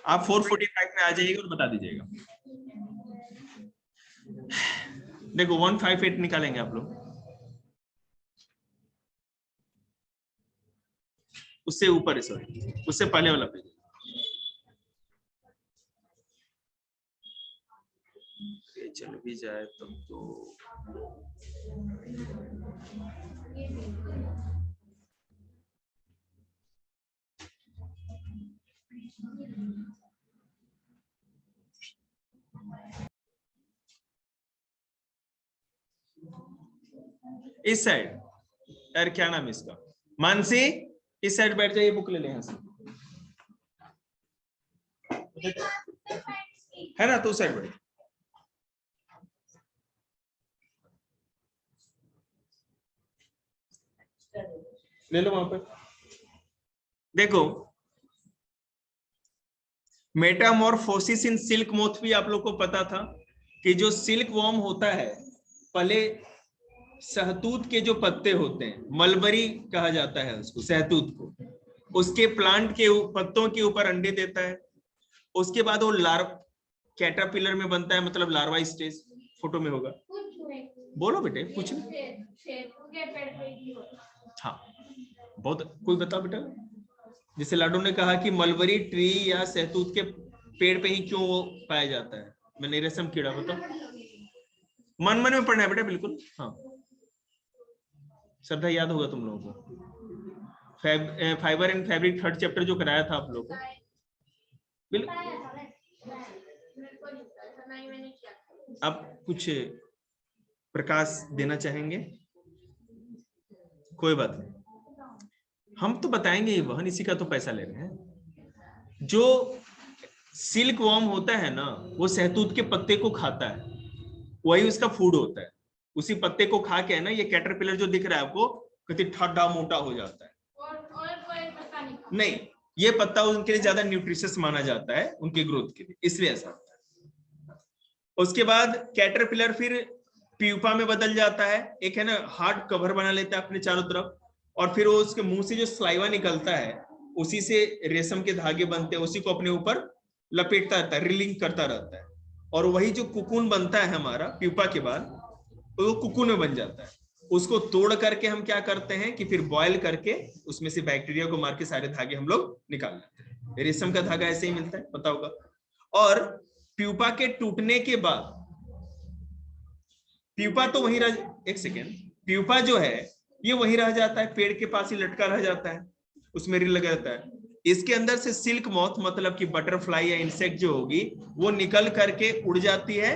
आप 445 में आ जाइएगा और बता दीजिएगा। देखो 158 निकालेंगे आप लोग, उससे ऊपर, सॉरी उससे पहले वाला पेज। चल भी जाए तब तो इस साइड, यार क्या नाम है इसका, मानसी इस साइड बैठ जाइए, बुक ले ले यहाँ से, है ना, तो उस साइड बैठ। ले लो वहां पर। देखो मेटामॉर्फोसिस इन सिल्क मोथ भी आप लोग को पता था कि जो सिल्क वॉर्म होता है, पहले शहतूत के जो पत्ते होते हैं, मलबरी कहा जाता है उसको, शहतूत को, उसके प्लांट के पत्तों के ऊपर अंडे देता है। उसके बाद वो कैटरपिलर में बनता है, मतलब लार्वा स्टेज, फोटो में होगा। बोलो बेटे कुछ भी। हाँ बहुत, कोई बता बेटा। जैसे लाडो ने कहा कि मलबरी ट्री या शहतूत के पेड़ पे ही क्यों वो पाया जाता है, मैंने रेशम कीड़ा, बताओ। मन मन में पढ़ना है बेटा, बिल्कुल। हाँ श्रद्धा, याद होगा तुम लोगों को, fibre and fabric third chapter जो कराया था आप लोगों को, अब कुछ प्रकाश देना चाहेंगे? कोई बात नहीं, हम तो बताएंगे ही, वहन इसी का तो पैसा ले रहे हैं। जो सिल्क वॉर्म होता है ना, वो शहतूत के पत्ते को खाता है, वही उसका फूड होता है। उसी पत्ते को खा के है ना, ये कैटरपिलर जो दिख रहा है आपको, कितनी ठड्डा मोटा हो जाता है। और नहीं, ये पत्ता उनके लिए ज्यादा न्यूट्रिशियस माना जाता है, उनके ग्रोथ के लिए, इसलिए ऐसा होता है। उसके बाद कैटरपिलर फिर प्यूपा में बदल जाता है, एक है ना हार्ड कवर बना लेता है अपने चारों तरफ, और फिर वो उसके मुंह से जो स्लाइवा निकलता है, उसी से रेशम के धागे बनते हैं, उसी को अपने ऊपर लपेटता रहता है, रिलिंग करता रहता है, और वही जो कुकुन बनता है हमारा प्यूपा के बाद, तो वो कुकुन में बन जाता है। उसको तोड़ करके हम क्या करते हैं कि फिर बॉयल करके उसमें से बैक्टीरिया को मार के सारे धागे हम लोग निकाल लेते हैं। रेशम का धागा ऐसे ही मिलता है, पता होगा। और प्यूपा के टूटने के बाद, प्यूपा तो वहीं रह, एक सेकेंड, प्यूपा जो है ये वहीं रह जाता है, पेड़ के पास ही लटका रह जाता है, उसमें रिल लगा रहता है। इसके अंदर से सिल्क मॉथ मतलब कि बटरफ्लाई या इंसेक्ट जो होगी, वो निकल करके उड़ जाती है,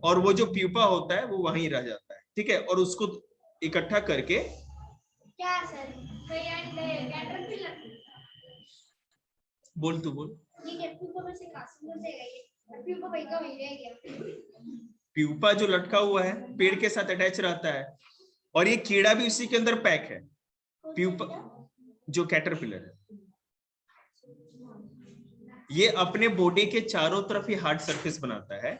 और वो जो प्यूपा होता है वो वहीं रह जाता है, ठीक है। और उसको इकट्ठा करके, क्या सर, बोल तू बोल। प्यूपा जो लटका हुआ है पेड़ के साथ अटैच रहता है, और ये कीड़ा भी उसी के अंदर पैक है। प्यूपा जो कैटरपिलर है, ये अपने बॉडी के चारों ही हार्ड सरफेस बनाता है,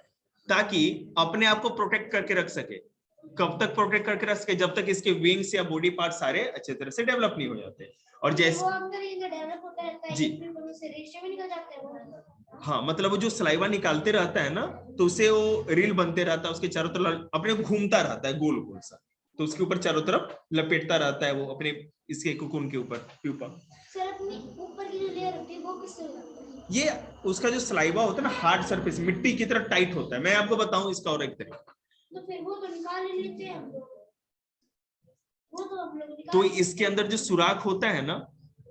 ताकि अपने आप को प्रोटेक्ट करके रख सके। कब तक प्रोटेक्ट करके रख सके? जब तक इसके विंग्स या बॉडी पार्ट सारे अच्छे तरह से डेवलप नहीं हो जाते। और जैसे वो अंदर डेवलप होता रहता है, जी, से रेशे में निकल जाते हैं वो। हाँ मतलब वो जो सलाइवा निकालते रहता है ना, तो उसे वो रील बनते रहता है, उसके चारों तरफ अपने घूमता रहता है गोल गोल सा, तो उसके ऊपर चारों तरफ लपेटता रहता है वो अपने इसके कुकुन के ऊपर, प्यूपा। सर अपनी ऊपर की जो लेयर होती है वो किससे होती है? ये उसका जो सलाइवा होता है ना, हार्ड सरफेस मिट्टी की तरह टाइट होता है। मैं आपको बताऊं इसका और एक तरीका, तो फिर वो तो निकाल लेते हैं हम लोग, वो तो हम लोग निकाल, तो इसके अंदर जो सुराख होता है ना,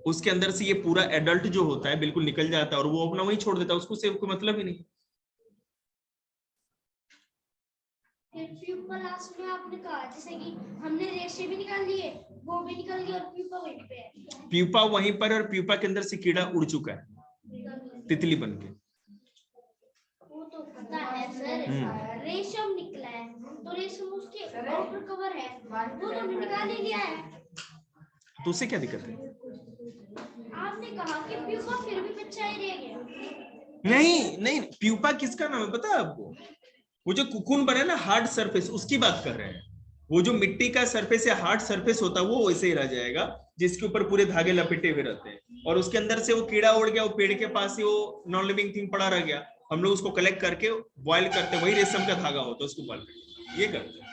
उसके अंदर से ये पूरा एडल्ट जो होता है बिल्कुल निकल जाता है, और वो अपना वही छोड़ देता है, उसको से कोई मतलब ही नहीं। प्यूपा लास्ट में आपने कहा जैसे कि हमने रेशे भी निकाल लिए, वो भी निकल गया, और प्यूपा वहीं पे है। प्यूपा वहीं पर, और प्यूपा के अंदर से कीड़ा उड़ चुका है तितली बनके। वो तो पता है सर, रेशम निकला है, तो रेशम उसके आउटर कवर है, वो तो निकाल ही लिया है, तो उससे क्या दिक्कत है? आपने कहा कि प्यूपा फिर भी बच्चा ही रह गया। नहीं नहीं, प्यूपा किसका नाम है पता है आपको? वो जो कुकुन बना ना हार्ड सरफेस, उसकी बात कर रहे हैं। वो जो मिट्टी का सरफेस या हार्ड सरफेस होता है वो वैसे ही रह जाएगा, जिसके ऊपर पूरे धागे लपेटे हुए रहते हैं, और उसके अंदर से वो कीड़ा उड़ गया, वो पेड़ के पास ही वो नॉन लिविंग थिंग पड़ा रह गया, हम लोग उसको कलेक्ट करके बॉयल करते हैं, वही रेशम का धागा होता है, उसको बॉयल करते, ये करते हैं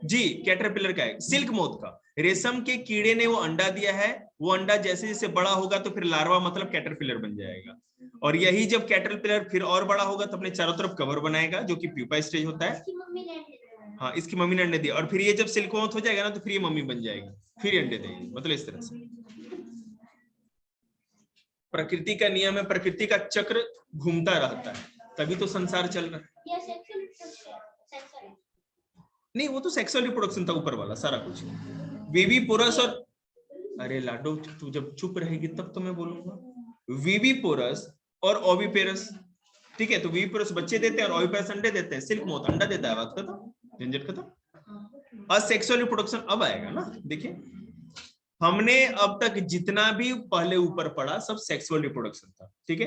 जी। कैटरपिलर का है, सिल्क मोथ का, रेशम के कीड़े ने वो अंडा दिया है, वो अंडा जैसे जैसे बड़ा होगा तो फिर लार्वा मतलब कैटरपिलर बन जाएगा, और यही जब कैटरपिलर फिर और बड़ा होगा तो अपने चारों तरफ कवर बनाएगा, जो कि प्यूपा स्टेज होता है। हाँ, इसकी मम्मी ने अंडे दिया, और फिर ये जब सिल्क मोथ हो जाएगा ना तो फिर ये मम्मी बन जाएगी, फिर अंडे देगी, मतलब इस तरह से प्रकृति का नियम है, प्रकृति का चक्र घूमता रहता है, तभी तो संसार चल रहा है। नहीं, वो तो सेक्सुअल रिप्रोडक्शन था ऊपर वाला सारा कुछ, वीवी पोरस और, अरे लाडो तू जब चुप रहेगी तब तो मैं बोलूंगा, वीवी पोरस और ओविपेरस, ठीक है, तो वीवी पोरस बच्चे देते हैं और ओविपेरस अंडे देते हैं, सिल्क मोथ अंडा देता है, बात खत्म, झंझट खत्म। असेक्सुअल रिप्रोडक्शन अब आएगा ना, देखिए हमने अब तक जितना भी पहले ऊपर पढ़ा सब सेक्सुअल रिप्रोडक्शन था, ठीक है,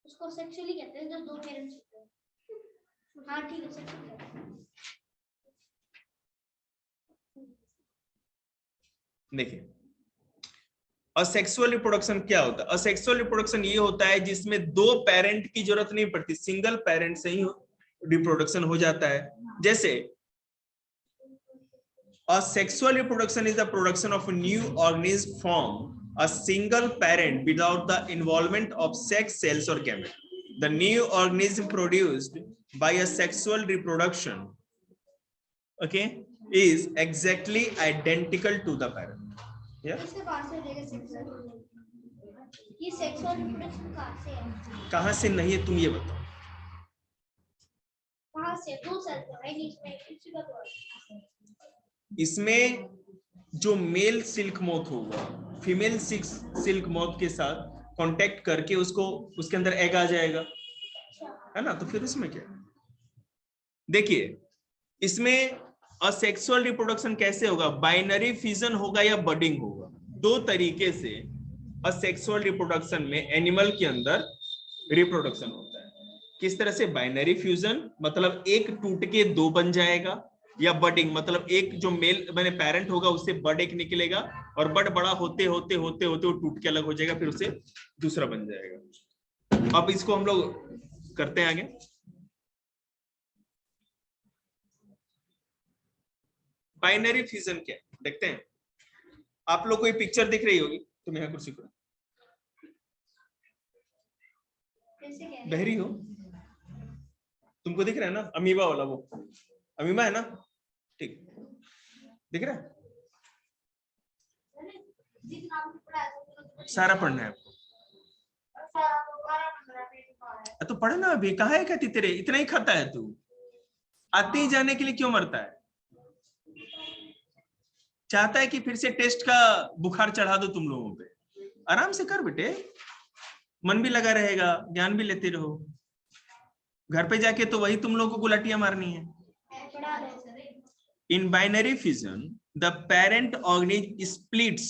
उसको सेक्सुअली कहते हैं, जो दो पेरेंट्स होते हैं। हाँ ठीक है। देखिए असेक्सुअल रिप्रोडक्शन क्या होता है, असेक्सुअल रिप्रोडक्शन ये होता है जिसमें दो पेरेंट की जरूरत नहीं पड़ती, सिंगल पेरेंट से ही रिप्रोडक्शन हो जाता है। जैसे asexual reproduction is the production of a new organism from a single parent without the involvement of sex cells or gamete. The new organism produced by a sexual reproduction, okay, is exactly identical to the parent. Yeah. ये sexual reproduction कहाँ से है? कहाँ से नहीं है तुम ये बताओ। कहाँ से? दो सेल है इसमें, इसी का तो इसमें जो मेल सिल्क मोथ होगा फीमेल सिल्क मोथ के साथ कांटेक्ट करके उसको उसके अंदर एग आ जाएगा, है ना, तो फिर इसमें क्या, देखिए इसमें असेक्सुअल रिप्रोडक्शन कैसे होगा, बाइनरी फिजन होगा या बडिंग होगा, दो तरीके से असेक्सुअल रिप्रोडक्शन में एनिमल के अंदर रिप्रोडक्शन होता है। किस तरह से, बाइनरी फ्यूजन मतलब एक टूट के दो बन जाएगा, या बडिंग मतलब एक जो मेल मैंने पेरेंट होगा उससे बड एक निकलेगा, और बड बड़ा होते होते होते होते वो टूट के अलग हो जाएगा, फिर उसे दूसरा बन जाएगा। अब इसको हम लोग करते हैं आगे। बाइनरी फ्यूजन क्या देखते हैं, आप लोग को ये पिक्चर दिख रही होगी, तुम यहाँ कुर्सी पर बहरी हो, तुमको दिख रहा है ना, अमीबा वाला, वो अमीबा है ना, ठीक दिख रहा है, सारा पढ़ना है आपको, तो पढ़ ना, अभी कहाँ है कहती तेरे, इतना ही खाता है तू, आते ही जाने के लिए क्यों मरता है, चाहता है कि फिर से टेस्ट का बुखार चढ़ा दो तुम लोगों पे, आराम से कर बेटे, मन भी लगा रहेगा, ज्ञान भी लेते रहो, घर पे जाके तो वही तुम लोगों को गुलाटियां मारनी है। In binary fusion, the parent organism splits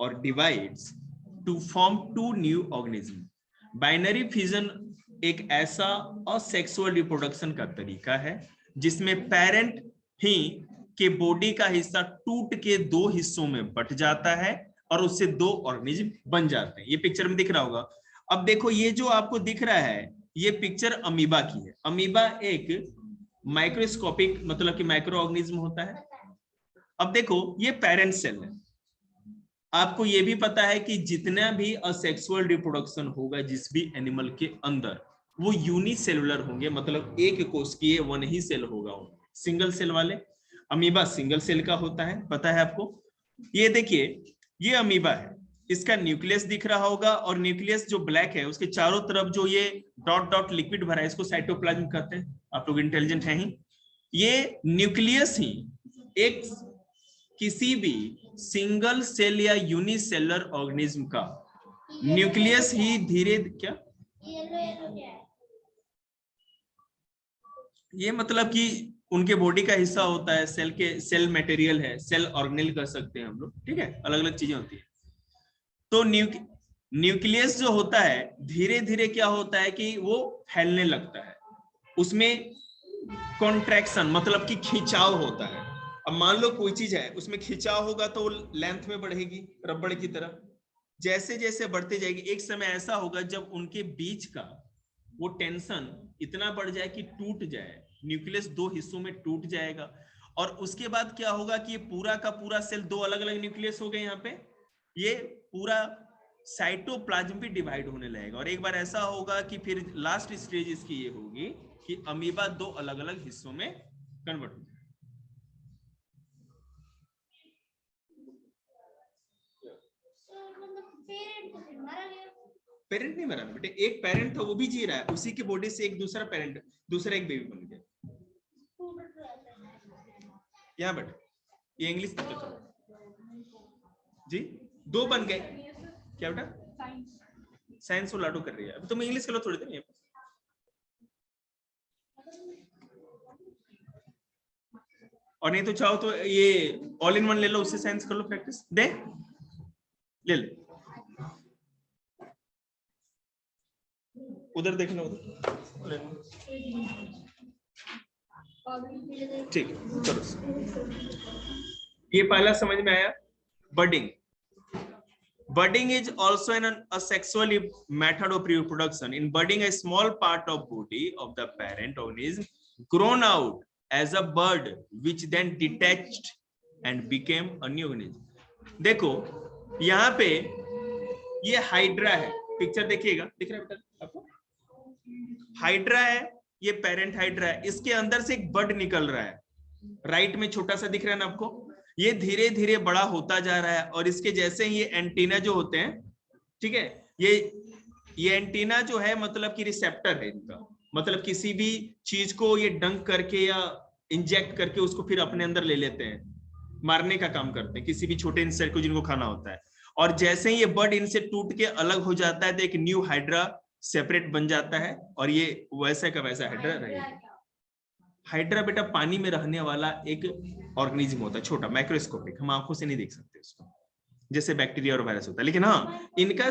or divides to form two new organisms. Binary fusion एक ऐसा असेक्सुअल रिप्रोडक्शन का तरीका है जिसमें पेरेंट ही के बॉडी का हिस्सा टूट के दो हिस्सों में बट जाता है और उससे दो ऑर्गेनिज्म बन जाते हैं। ये पिक्चर में दिख रहा होगा। अब देखो ये जो आपको दिख रहा है ये पिक्चर अमीबा की है। अमीबा एक माइक्रोस्कोपिक मतलब कि माइक्रो ऑर्गेनिज्म होता है। अब देखो ये पेरेंट सेल है। आपको ये भी पता है कि जितना भी असेक्सुअल रिप्रोडक्शन होगा जिस भी एनिमल के अंदर वो यूनिसेलुलर होंगे, मतलब एक कोशिकीय वन ही सेल होगा। सिंगल सेल वाले अमीबा सिंगल सेल का होता है, पता है आपको। ये देखिए ये अमीबा है, इसका न्यूक्लियस दिख रहा होगा और न्यूक्लियस जो ब्लैक है उसके चारों तरफ जो ये डॉट डॉट लिक्विड भरा है इसको साइटोप्लाज्म कहते हैं। आप लोग इंटेलिजेंट हैं ही। ये न्यूक्लियस ही एक किसी भी सिंगल सेल या यूनिसेलुलर ऑर्गेनिज्म का न्यूक्लियस ही धीरे क्या ये मतलब कि उनके बॉडी का हिस्सा होता है, सेल के सेल मटेरियल है, सेल ऑर्गेनेल कर सकते हैं हम लोग, ठीक है, अलग अलग चीजें होती है। तो न्यूक्लियस जो होता है धीरे धीरे क्या होता है कि वो फैलने लगता है, उसमें कॉन्ट्रैक्शन मतलब कि खिंचाव होता है। अब मान लो कोई चीज है, उसमें खिंचाव होगा तो लेंथ में बढ़ेगी रबड़ की तरह। जैसे जैसे बढ़ते जाएगी, एक समय ऐसा होगा जब उनके बीच का वो टेंशन इतना बढ़ जाए कि टूट जाए, न्यूक्लियस दो हिस्सों में टूट जाएगा। और उसके बाद क्या होगा कि ये पूरा का पूरा सेल दो अलग अलग न्यूक्लियस हो गए, यहाँ पे ये पूरा साइटोप्लाज्म भी डिवाइड होने लगेगा। और एक बार ऐसा होगा कि फिर लास्ट स्टेज इसकी ये होगी कि अमीबा दो अलग अलग हिस्सों में कन्वर्ट हो जाए। पेरेंट नहीं मरा बेटे, एक पेरेंट था वो भी जी रहा है, उसी की बॉडी से एक दूसरा पेरेंट, दूसरा एक बेबी बन गया। यहाँ बेटे ये इंग्लिश में तो जी दो बन गए। क्या बेटा? साइंस वो लाडू कर रही है, अभी तुम इंग्लिश कर लो थोड़ी देर। और नहीं तो चाहो तो ये ऑल इन वन ले लो, उससे साइंस कर लो प्रैक्टिस। दे ले ले, उधर देखना, उधर ठीक है चलो। ये पहला समझ में आया। Budding, budding is also an asexual method of reproduction. In budding, a small part of body of the parent organism grown out as a bud, which then detached and became a new organism. देखो यहाँ पे ये hydra है, picture देखिएगा, दिख रहा है बेटा आपको? हाइड्रा है, ये पेरेंट हाइड्रा है, इसके अंदर से एक बड निकल रहा है, राइट में छोटा सा दिख रहा है ना आपको। ये धीरे धीरे बड़ा होता जा रहा है और इसके जैसे ही ये एंटीना जो होते हैं, ठीक है, ये एंटीना जो है मतलब कि रिसेप्टर है इनका, मतलब किसी भी चीज को ये डंक करके या इंजेक्ट करके उसको फिर अपने अंदर ले लेते हैं, मारने का काम करते हैं किसी भी छोटे इंसेक्ट को जिनको खाना होता है। और जैसे ही ये बड इनसे टूट के अलग हो जाता है तो एक न्यू हाइड्रा सेपरेट बन जाता है और ये वैसा का वैसा हाइड्रा रहेगा। हाइड्रा बेटा पानी में रहने वाला एक ऑर्गेनिज्म होता है, छोटा माइक्रोस्कोपिक, हम आंखों से नहीं देख सकते उसको, जैसे बैक्टीरिया और वायरस होता है। लेकिन हाँ इनका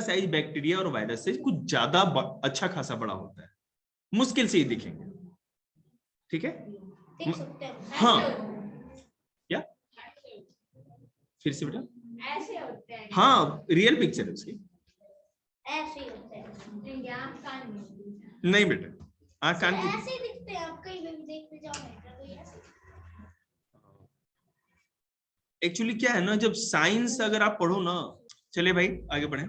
साइज बैक्टीरिया और वायरस से कुछ ज्यादा अच्छा खासा बड़ा होता है, मुश्किल से ही दिखेंगे। ठीक है हाँ, क्या फिर से बेटा? ऐसे होते हैं। हाँ रियल पिक्चर है उसकी, ऐसे होते हैं। नहीं बेटा आँख कान की ऐसे दिखते हैं, आप कहीं भी देखते जाओ। एक्चुअली क्या है ना, जब साइंस अगर आप पढ़ो ना, चले भाई आगे बढ़े।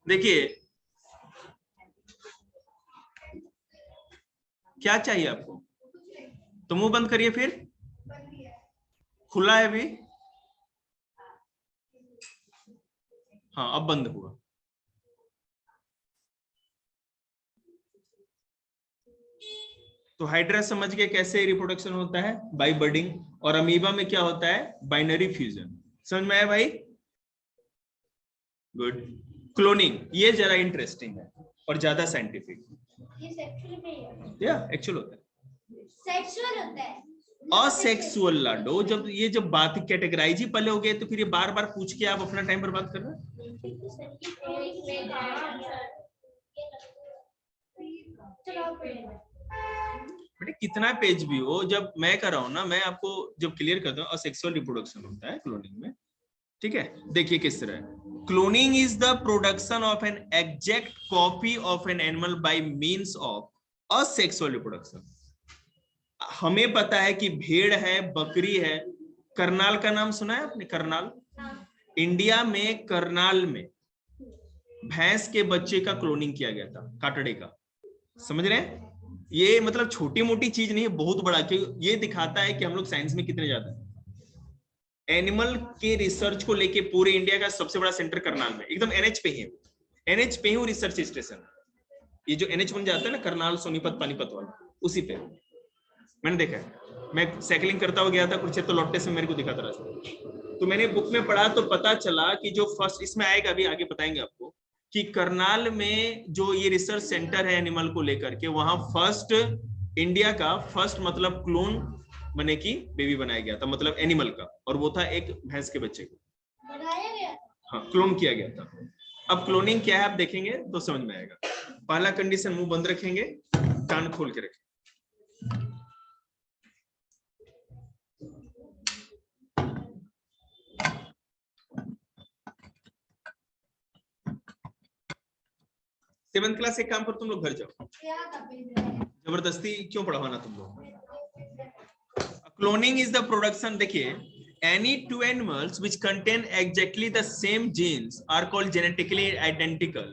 देखिए क्या चाहिए आपको, तो मुंह बंद करिए, फिर खुला है अभी, हाँ अब बंद हुआ। तो हाइड्रा समझ के कैसे रिप्रोडक्शन होता है, बाय बडिंग। और अमीबा में क्या होता है, बाइनरी फ्यूजन। समझ में आया भाई? गुड। क्लोनिंग ये जरा इंटरेस्टिंग है और ज्यादा साइंटिफिक। ये सेक्सुअल में या एक्चुअल होता है? सेक्सुअल होता है, असेक्सुअल लाडो। जब बात कैटेगराइज ही पहले हो गए तो फिर ये बार बार पूछ के आप अपना टाइम बर्बाद कर रहे हैं। बेटे कितना पेज भी हो, जब मैं कर रहा हूं ना, मैं आपको जब क्लियर करता हूँ असेक्सुअल रिप्रोडक्शन होता है क्लोनिंग में। ठीक है, देखिए किस तरह है। Cloning is the production of an exact copy of an animal by means of asexual reproduction. हमें पता है कि भेड़ है, बकरी है। करनाल का नाम सुना है आपने? करनाल, इंडिया में करनाल में भैंस के बच्चे का क्लोनिंग किया गया था, काटड़े का। समझ रहे हैं? ये मतलब छोटी मोटी चीज नहीं है, बहुत बड़ा। ये दिखाता है कि हम लोग साइंस में कितने ज्यादा है। एनिमल के रिसर्च को लेके पूरे इंडिया का सबसे बड़ा सेंटर करनाल में, एकदम एनएच पे ही है। एनएच पे ही रिसर्च स्टेशन, ये जो एनएच बन जाता है ना, करनाल सोनीपत पानीपत वाला, उसी पे मैंने देखा है। मैं साइकिलिंग करता हुआ गया था कुरुक्षेत्र, तो लौटते से मेरे को दिखा था रास्ते। तो मैंने बुक में पढ़ा तो पता चला कि जो फर्स्ट, इसमें आएगा अभी आगे बताएंगे आपको, कि करनाल में जो ये रिसर्च सेंटर है एनिमल को लेकर के, वहां फर्स्ट इंडिया का फर्स्ट मतलब क्लोन बने की बेबी बनाया गया था, मतलब एनिमल का, और वो था एक भैंस के बच्चे को बनाया गया, हाँ क्लोन किया गया था। अब क्लोनिंग क्या है आप देखेंगे तो समझ में आएगा। पहला कंडीशन, मुंह बंद रखेंगे, कान खोल के रखेंगे। सेवंथ क्लास एक काम पर तुम लोग घर जाओ, जबरदस्ती क्यों पढ़वाना तुम लोग। क्लोनिंग इज द प्रोडक्शन, देखिए, any two animals which contain exactly the same genes are called genetically identical.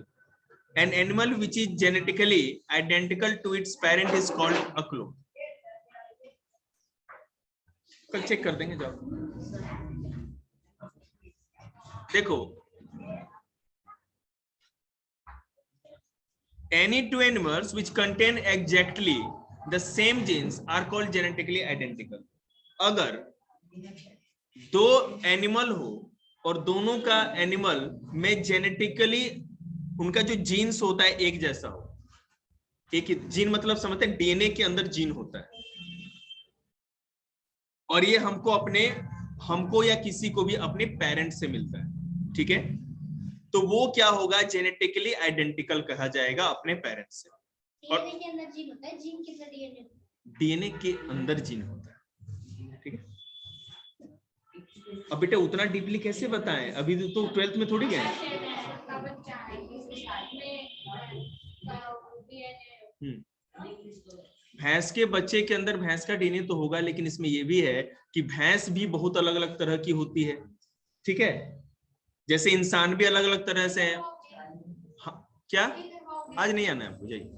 An animal which is genetically identical to its parent is called a clone. कल चेक कर देंगे, जाओ देखो, any two animals which contain exactly the same genes are called genetically identical. अगर दो animal हो और दोनों का एनिमल में जेनेटिकली उनका जो जीन्स होता है एक जैसा हो, एक जीन मतलब समझते हैं डीएनए के अंदर जीन होता है, और ये हमको या किसी को भी अपने पेरेंट से मिलता है, ठीक है, तो वो क्या होगा, जेनेटिकली आइडेंटिकल कहा जाएगा अपने पेरेंट्स से। और डीएनए के अंदर जीन होता है, जीन के अंदर डीएनए, डीएनए के अंदर जीन होता है, ठीक है। अब बेटा उतना डीपली कैसे बताएं, अभी तो 12th में थोड़ी गए। भैंस के बच्चे के अंदर भैंस का डीएनए तो होगा, लेकिन इसमें यह भी है कि भैंस भी बहुत अलग अलग तरह की होती है, ठीक है, जैसे इंसान भी अलग अलग तरह से है। हाँ, क्या आज नहीं आना है आपको, जाइए।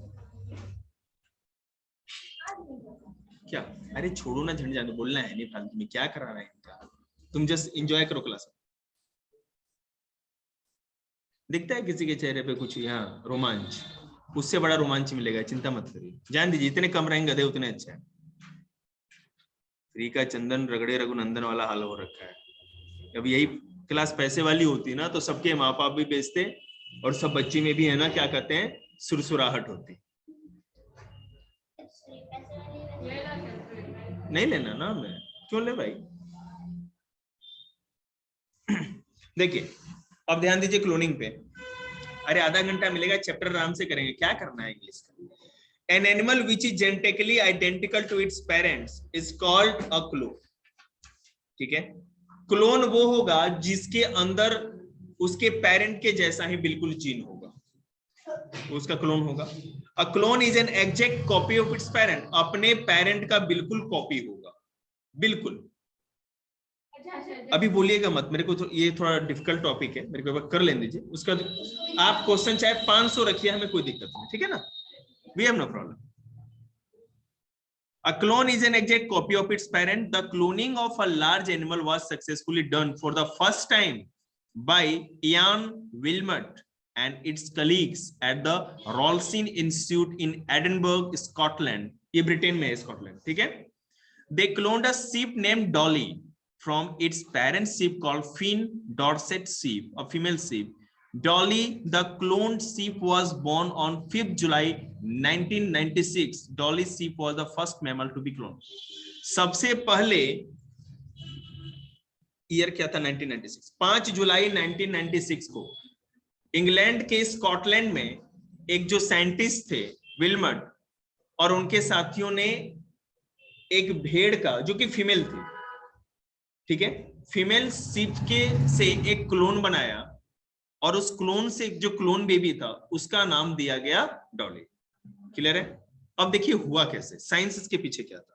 क्या, अरे छोड़ो ना, झंड जाने बोलना है नहीं फालतू में, क्या करा रहा है इनका, तुम जस्ट एंजॉय करो क्लास। दिखता है किसी के चेहरे पे कुछ यहाँ रोमांच, उससे बड़ा रोमांच मिलेगा, चिंता मत करिए, जान दीजिए, इतने कम रहेंगे गधे उतने अच्छे हैं। फ्री का चंदन रगड़े रघुनंदन वाला हाल हो रखा है। अब यही क्लास पैसे वाली होती ना तो सबके माँ बाप भी बेचते, और सब बच्चे में भी है ना, क्या कहते हैं, सुरसुराहट होती। नहीं लेना ना, मैं क्यों ले भाई। देखिए अब ध्यान दीजिए क्लोनिंग पे, अरे आधा घंटा मिलेगा, चैप्टर आराम से करेंगे, क्या करना है इंग्लिश का। An animal which is genetically identical to its parents is called a clone. ठीक है, क्लोन वो होगा जिसके अंदर उसके पेरेंट के जैसा ही बिल्कुल जीन होगा, उसका क्लोन होगा। A clone is an exact copy of its parent, अपने पेरेंट का बिल्कुल कॉपी होगा, बिल्कुल। अभी बोलिएगा मत, मेरे को तो ये थोड़ा डिफिकल्ट टॉपिक है, मेरे को कर लेने दीजिए, उसका आप क्वेश्चन चाहे 500 रखिए, हमें कोई दिक्कत नहीं, ठीक है ना, we have no problem. A clone is an exact copy of its parent. The cloning of a large animal was successfully done for the first time by Ian Wilmot and its colleagues at the Rollsin Institute in Edinburgh, Scotland. ये Britain में है, Scotland, ठीक है। They cloned a sheep named Dolly from its parent sheep called Finn Dorset sheep, a female sheep. Dolly, the cloned sheep, was born on 5th July 1996. Dolly sheep was the first mammal to be cloned. सबसे पहले year क्या था, 1996, 5 जुलाई 1996 को England के Scotland में एक जो scientist थे विल्मट और उनके साथियों ने एक भेड़ का, जो कि फीमेल थी, ठीक है, फीमेल शीप के से एक क्लोन बनाया, और उस क्लोन से जो क्लोन बेबी था उसका नाम दिया गया डॉली। क्लियर है। अब देखिए हुआ कैसे, साइंस इसके पीछे क्या था।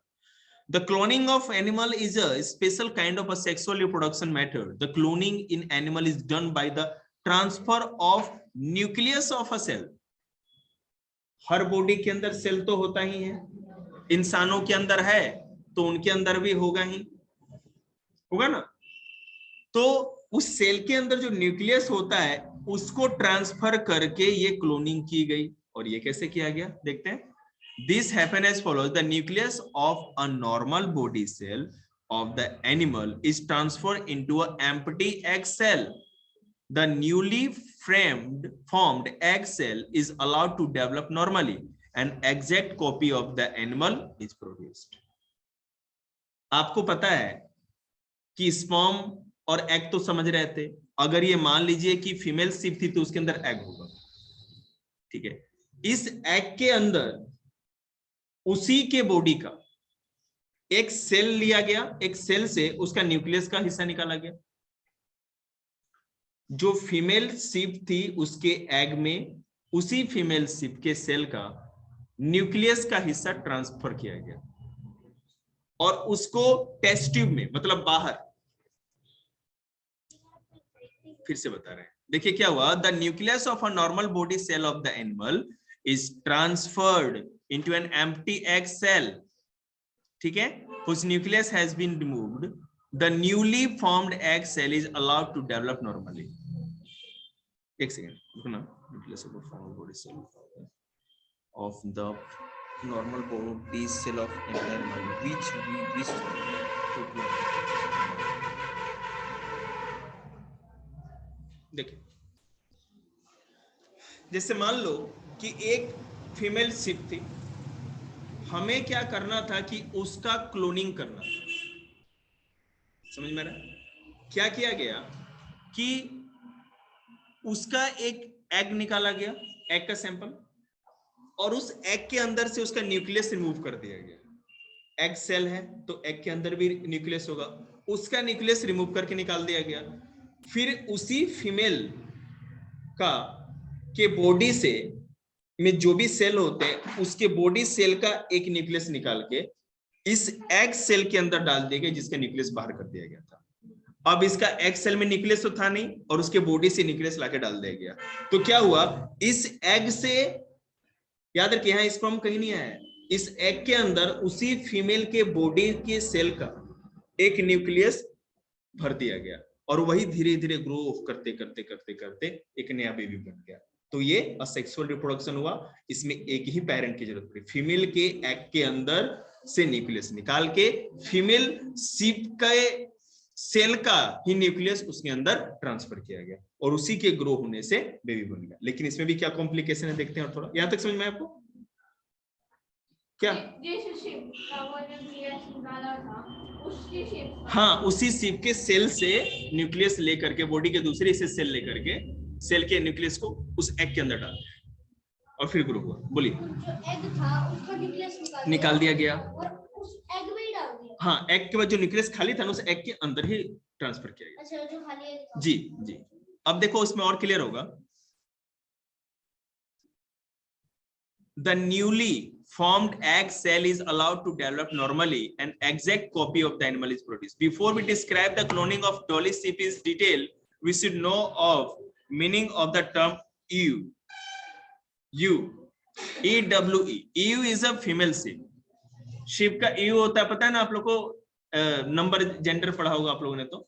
The cloning of animal is a special kind of a sexual reproduction method. The cloning in animal is done by the transfer of nucleus of a cell. Her body के अंदर सेल तो होता ही है, इंसानों के अंदर है तो उनके अंदर भी होगा ही, होगा ना। तो उस सेल के अंदर जो न्यूक्लियस होता है उसको ट्रांसफर करके ये क्लोनिंग की गई। और ये कैसे किया गया देखते हैं। This happens as follows: the nucleus of a normal body cell of the animal is transferred into an empty egg cell. The newly formed egg cell is allowed to develop normally. An exact copy of the animal is produced. आपको पता है कि sperm और egg तो समझ रहे थे, अगर ये मान लीजिए कि फीमेल शिप थी तो उसके अंदर एग होगा, ठीक है। इस एग के अंदर उसी के बॉडी का एक सेल लिया गया, एक सेल से उसका न्यूक्लियस का हिस्सा निकाला गया। जो फीमेल शिप थी उसके एग में उसी फीमेल शिप के सेल का न्यूक्लियस का हिस्सा ट्रांसफर किया गया और उसको टेस्ट ट्यूब में, मतलब बाहर, फिर से बता रहे हैं, देखिए क्या हुआ। The nucleus of a normal body cell of the animal is transferred into an empty egg cell, ठीक है, whose nucleus has been removed. The newly formed egg cell is allowed to develop normally. एक second रुकना। nucleus of a formed body cell of the normal body cell of an animal which we wish to clone. देखिए, जैसे मान लो कि एक female ship थी, हमें क्या करना था कि उसका क्लोनिंग करना, समझ में आ रहा है? क्या किया गया कि उसका एक एग निकाला गया, एग का सैंपल, और उस एग के अंदर से उसका न्यूक्लियस रिमूव कर दिया गया। एग सेल है तो एग के अंदर भी न्यूक्लियस होगा, उसका न्यूक्लियस रिमूव करके निकाल दिया गया। फिर उसी फीमेल का के बॉडी से में जो भी सेल होते हैं उसके बॉडी सेल का एक न्यूक्लियस निकाल के इस एग सेल के अंदर डाल दिया गया, जिसका न्यूक्लियस बाहर कर दिया गया था। अब इसका एग सेल में न्यूक्लियस तो था नहीं और उसके बॉडी से न्यूक्लियस लाके डाल दिया गया, तो क्या हुआ, इस एग से, याद रखिए यहाँ स्पर्म कहीं नहीं आया, इस एग के अंदर उसी फीमेल के बॉडी के सेल का एक न्यूक्लियस भर दिया गया और वही धीरे धीरे ग्रो करते करते करते करते एक नया बेबी बन गया। तो ये असेक्सुअल रिप्रोडक्शन हुआ। इसमें एक ही पेरेंट की जरूरत पड़ी, फीमेल के एग के अंदर से न्यूक्लियस निकाल के फीमेल शिप के सेल का ही न्यूक्लियस उसके अंदर ट्रांसफर किया गया और उसी के ग्रो होने से बेबी बन गया। लेकिन इसमें भी क्या कॉम्प्लिकेशन है देखते हैं, और थोड़ा यहां तक समझ में आपको क्या? हाँ, उसी शिप के सेल से न्यूक्लियस लेकर के, बॉडी के दूसरे हिस्से सेल लेकर के सेल के न्यूक्लियस को उस एग के अंदर डाल और फिर ग्रो हुआ। बोलिए। जो एग था उसका न्यूक्लियस निकाल दिया गया और उस एग में ही डाल दिया। हाँ, एग के बाद जो न्यूक्लियस खाली था ना उस एग के अंदर ही ट्रांसफर किया गया। अच्छा, जो खाली एग था। जी जी, अब देखो उसमें और क्लियर होगा। The newly formed egg cell is allowed to develop normally. An exact copy of the animal is produced. Before we describe the cloning of Dolly sheep in detail, we should know of meaning of the term ewe. EWE. Ewe is a female sheep. Sheep का ewe होता है, पता है ना आप लोग को, number gender पढ़ा होगा आप लोगों ने तो।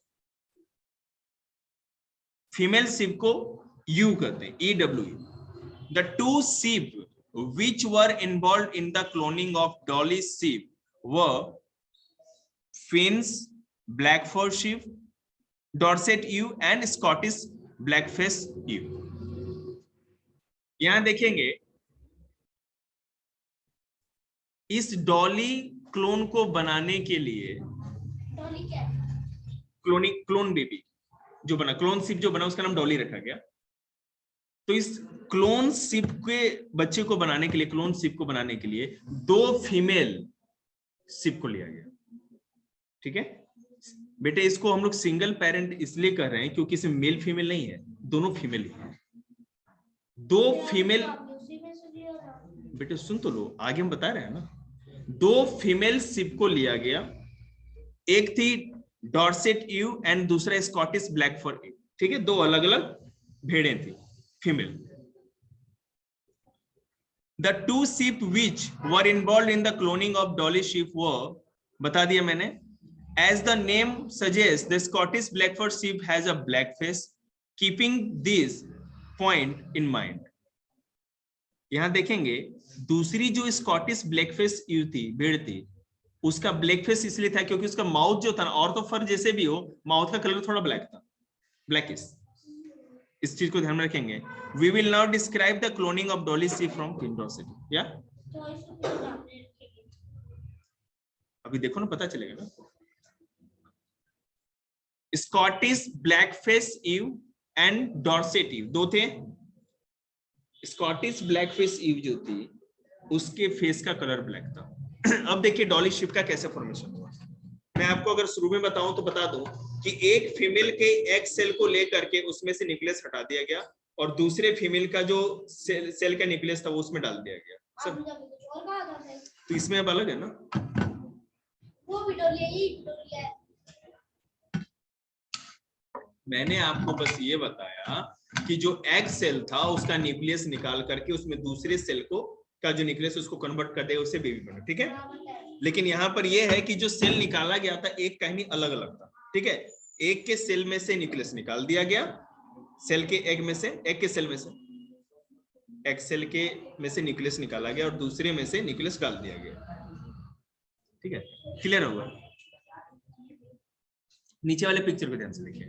फीमेल sheep को ewe कहते हैं, EWE. The two sheep which were involved in the cloning of Dolly's sheep were Finn's Blackford sheep, Dorset ewe and Scottish Blackface ewe. यहां देखेंगे इस डॉली क्लोन को बनाने के लिए, डॉली क्या है? क्लोन बेबी जो बना, क्लोन शिप जो बना उसका नाम डॉली रखा गया। तो इस क्लोन शिप के बच्चे को बनाने के लिए, क्लोन शिप को बनाने के लिए दो फीमेल शिप को लिया गया, ठीक है बेटे। इसको हम लोग सिंगल पेरेंट इसलिए कर रहे हैं क्योंकि इसमें मेल फीमेल नहीं है, दोनों फीमेल ही है। दो फीमेल, बेटे सुन तो लो, आगे हम बता रहे हैं ना। दो फीमेल शिप को लिया गया, एक थी डॉर्सेट ईव एंड दूसरा स्कॉटिश ब्लैकफोर्ड ईव, ठीक है, दो अलग अलग भेड़ें थी female. The two sheep which were involved in the cloning of Dolly sheep were, बता दिया मैंने, as the name suggests, the Scottish Blackford sheep has a black face. Keeping this point in mind, यहां देखेंगे दूसरी जो Scottish blackface ewe थी, भेड़ थी, उसका ब्लैक फेस इसलिए था क्योंकि उसका माउथ जो था ना, और तो फर जैसे भी हो, माउथ का कलर थोड़ा ब्लैक था, ब्लैकिश। इस चीज को ध्यान में रखेंगे। We will now describe the cloning of Dolly sheep from क्विंडोसिटी। या अभी देखो ना, पता चलेगा ना। Scottish blackface ewe and Dorset ewe दो थे। स्कॉटिश ब्लैकफेस ईव जो थी उसके फेस का कलर ब्लैक था। अब देखिए डॉली शिप का कैसे फॉर्मेशन हुआ। मैं आपको अगर शुरू में बताऊं तो बता दूं कि एक फीमेल के एग सेल को लेकर के उसमें से न्यूक्लियस हटा दिया गया और दूसरे फीमेल का जो सेल का न्यूक्लियस था वो उसमें डाल दिया गया सब। तो इसमें अब अलग है ना, वो भी डोली है। मैंने आपको बस ये बताया कि जो एग सेल था उसका न्यूक्लियस निकाल करके उसमें दूसरे सेल को का जो न्यूक्लियस उसको कन्वर्ट कर दे उससे बेबी बना, ठीक है। लेकिन यहाँ पर ये है कि जो सेल निकाला गया था एक का ही अलग अलग था, ठीक है। एक के सेल में से न्यूक्लियस निकाल दिया गया, सेल के एग में से, एग के सेल में से, एग सेल के में से न्यूक्लियस निकाला गया और दूसरे में से न्यूक्लियस डाल दिया गया, ठीक है। क्लियर होगा। नीचे वाले पिक्चर को ध्यान से देखिए,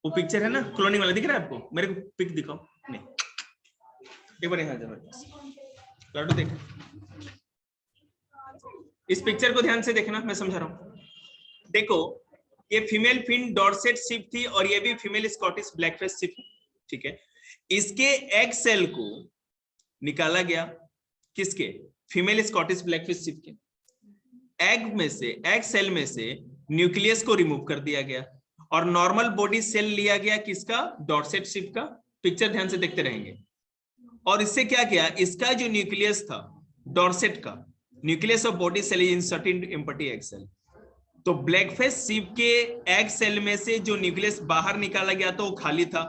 वो पिक्चर है ना क्लोनिंग वाला, दिख रहा है आपको? मेरे को पिक दिखाओ। नहीं, एक बार यहाँ लाडू देख, इस पिक्चर को ध्यान से देखना, मैं समझा रहा हूं। देखो ये फीमेल फिन डॉर्सेट शिप थी और ये भी फीमेल स्कॉटिश ब्लैकफेस शिप, ठीक है। इसके एग सेल को निकाला गया, किसके? फीमेल स्कॉटिश ब्लैकफिश शिप के एग में से, एग सेल में से न्यूक्लियस को रिमूव कर दिया गया और नॉर्मल बॉडी सेल लिया गया, किसका? डॉर्सेट शिप का। पिक्चर ध्यान से देखते रहेंगे। और इससे क्या किया, इसका जो न्यूक्लियस था डॉर्सेट का, nucleus of body cell is inserted in empty egg cell. तो ब्लैकफिश शिप के एग सेल में से जो न्यूक्लियस बाहर निकाला गया था वो खाली था,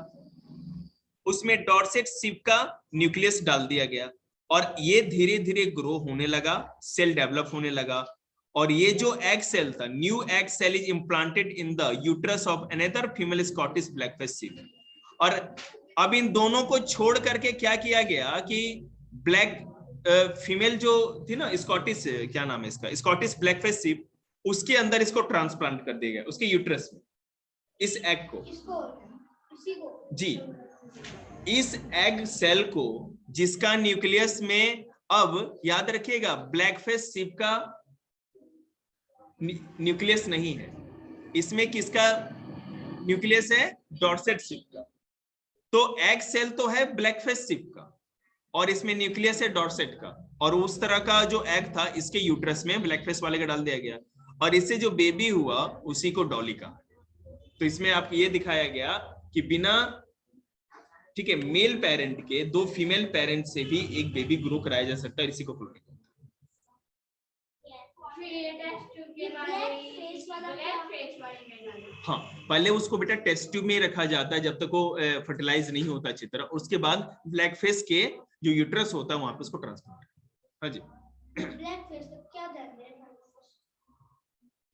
उसमें डॉर्सेट शिप का न्यूक्लियस डाल दिया गया और ये धीरे धीरे ग्रो होने लगा, सेल डेवलप होने लगा। और ये जो एग सेल था, new egg cell is implanted in the uterus of another female Scottish blackface sheep. और अब इन दोनों को छोड़ करके क्या किया गया कि ब्लैक फीमेल जो थी ना स्कॉटिश, क्या नाम है इसका, स्कॉटिश ब्लैकफिश शिप, उसके अंदर इसको ट्रांसप्लांट कर दिया गया, उसके यूट्रस में, इस एग को जी, इस एग सेल को जिसका न्यूक्लियस में, अब याद रखिएगा ब्लैकफिश शिप का न्यूक्लियस नहीं है, इसमें किसका न्यूक्लियस है? डॉर्सेट शिप का। तो एग सेल तो है ब्लैकफिश शिप का और इसमें न्यूक्लियस है डॉर्सेट का, और उस तरह का जो एग था इसके यूट्रस में ब्लैकफिश वाले का डाल दिया गया और इससे जो बेबी हुआ उसी को डॉली कहा। तो इसमें आपको ये दिखाया गया कि बिना, ठीक है, मेल पेरेंट के दो फीमेल पेरेंट से भी एक बेबी ग्रो कराया जा सकता है, इसी को क्लोनिंग। हाँ, पहले उसको बेटा टेस्ट ट्यूब में रखा जाता है जब तक वो फर्टिलाइज नहीं होता अच्छी तरह, उसके बाद ब्लैकफिश के जो यूट्रस होता है वहां पे उसको ट्रांसफर। हाँ जी, ब्लैकफिश क्या जानते हैं?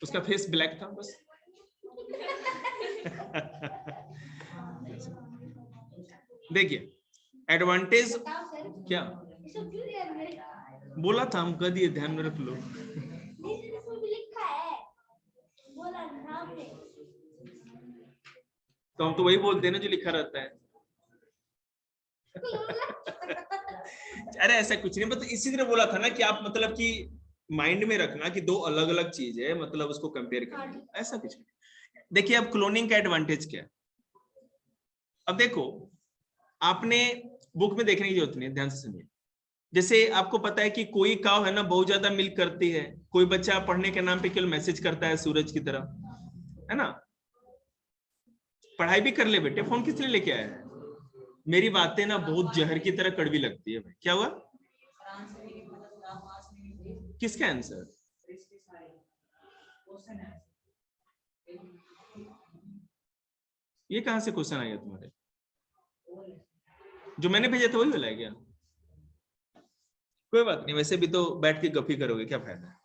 उसका फेस ब्लैक था बस। देखिए एडवांटेज क्या बोला था, हम कर दिए, ध्यान में रख लो। तो हम तो वही बोलते हैं ना जो लिखा रहता है। अरे ऐसा कुछ नहीं, मतलब इसी तरह बोला था ना कि आप मतलब कि माइंड में रखना कि दो अलग अलग चीज है, मतलब उसको कंपेयर करना, ऐसा कुछ नहीं। देखिए अब क्लोनिंग का एडवांटेज क्या है, अब देखो आपने बुक में देखने की जरूरत नहीं है, ध्यान से सुनिए। जैसे आपको पता है कि कोई काव है ना बहुत ज्यादा मिल्क करती है, कोई बच्चा पढ़ने के नाम पे केवल मैसेज करता है सूरज की तरह, है ना। पढ़ाई भी कर ले बेटे, फोन किस लिए लेके आया है? मेरी बातें ना बहुत जहर की तरह कड़वी लगती है भाई। क्या हुआ? किसका आंसर? ये कहां से क्वेश्चन आया तुम्हारे? जो मैंने भेजा था वही वाला है क्या? कोई बात नहीं, वैसे भी तो बैठ के गप ही करोगे, क्या फायदा है।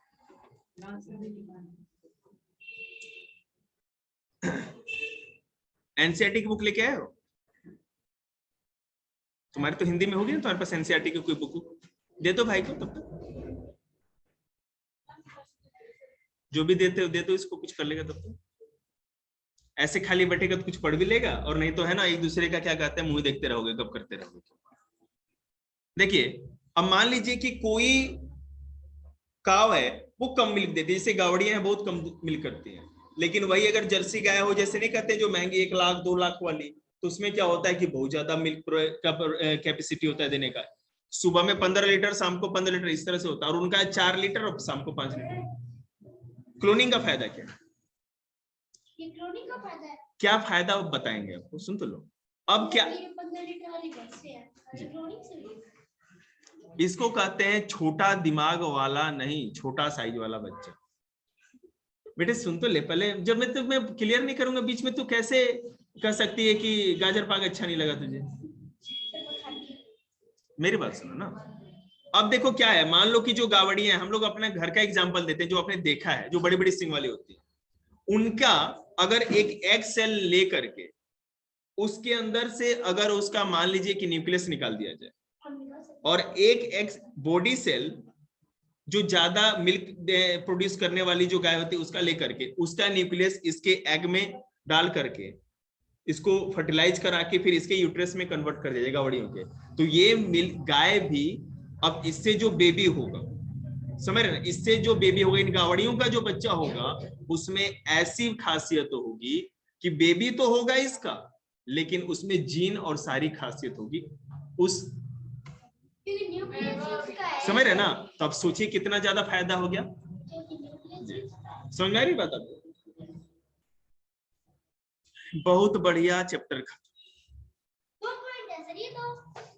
एनसीईआरटी की बुक लेके आए हो? तुम्हारी तो हिंदी में होगी ना, तुम्हारे पास एनसीईआरटी की कोई बुक दे दो भाई को, तब तक जो भी देते हो दे दो, इसको कुछ कर लेगा तब तक। ऐसे खाली बैठेगा तो कुछ पढ़ भी लेगा, और नहीं तो है ना एक दूसरे का क्या कहते हैं मुंह देखते रहोगे, गप करते रहोगे। देखिए अब मान लीजिए कि कोई काव है वो कम मिल्क देती है, जैसे गावड़ियां हैं बहुत कम मिल्क करती हैं। लेकिन वही अगर जर्सी गाय हो, जैसे नहीं कहते जो महंगी 1 लाख 2 लाख वाली, तो उसमें क्या होता है कि बहुत ज्यादा मिल्क का कैपेसिटी होता है देने का। सुबह में 15 लीटर, शाम को 15 लीटर, इस तरह से होता है। और उनका है 4 लीटर और शाम को 5 लीटर। क्लोनिंग का फायदा क्या है? ये क्लोनिंग का फायदा है। क्या फायदा आप बताएंगे आपको, सुन तो लो। अब क्या, 15 लीटर वाली कैसे है? क्लोनिंग से भी? इसको कहते हैं छोटा दिमाग वाला नहीं, छोटा साइज वाला बच्चा। बेटे सुन तो ले पहले, जब मैं क्लियर नहीं करूंगा बीच में, तो कैसे कह सकती है कि गाजर पाक अच्छा नहीं लगा तुझे? मेरी बात सुनो ना। अब देखो क्या है, मान लो कि जो गावड़ियां हैं, हम लोग अपने घर का एग्जांपल देते हैं, जो आपने देखा है, जो बड़ी बड़ी सिंग वाली होती है, उनका अगर एक एग सेल ले करके उसके अंदर से अगर उसका मान लीजिए कि न्यूक्लियस निकाल दिया जाए, और एक एग बॉडी सेल जो ज्यादा मिल्क प्रोड्यूस करने वाली जो गाय होती है उसका लेकर के, उसका न्यूक्लियस इसके एग में डाल करके इसको फर्टिलाइज करा के फिर इसके यूट्रस में कन्वर्ट कर दिया जाएगा गावड़ियों के, तो ये गाय भी, अब इससे जो बेबी होगा, समझ रहे ना, इससे जो बेबी होगा, इन गावड़ियों का जो बच्चा होगा, उसमें ऐसी खासियत होगी कि बेबी तो होगा इसका, लेकिन उसमें जीन और सारी खासियत होगी उस, समझ रहे ना। तो अब सोचिए कितना ज्यादा फायदा हो गया। समझ में आ रही बात आपको? बहुत बढ़िया चैप्टर खत्म।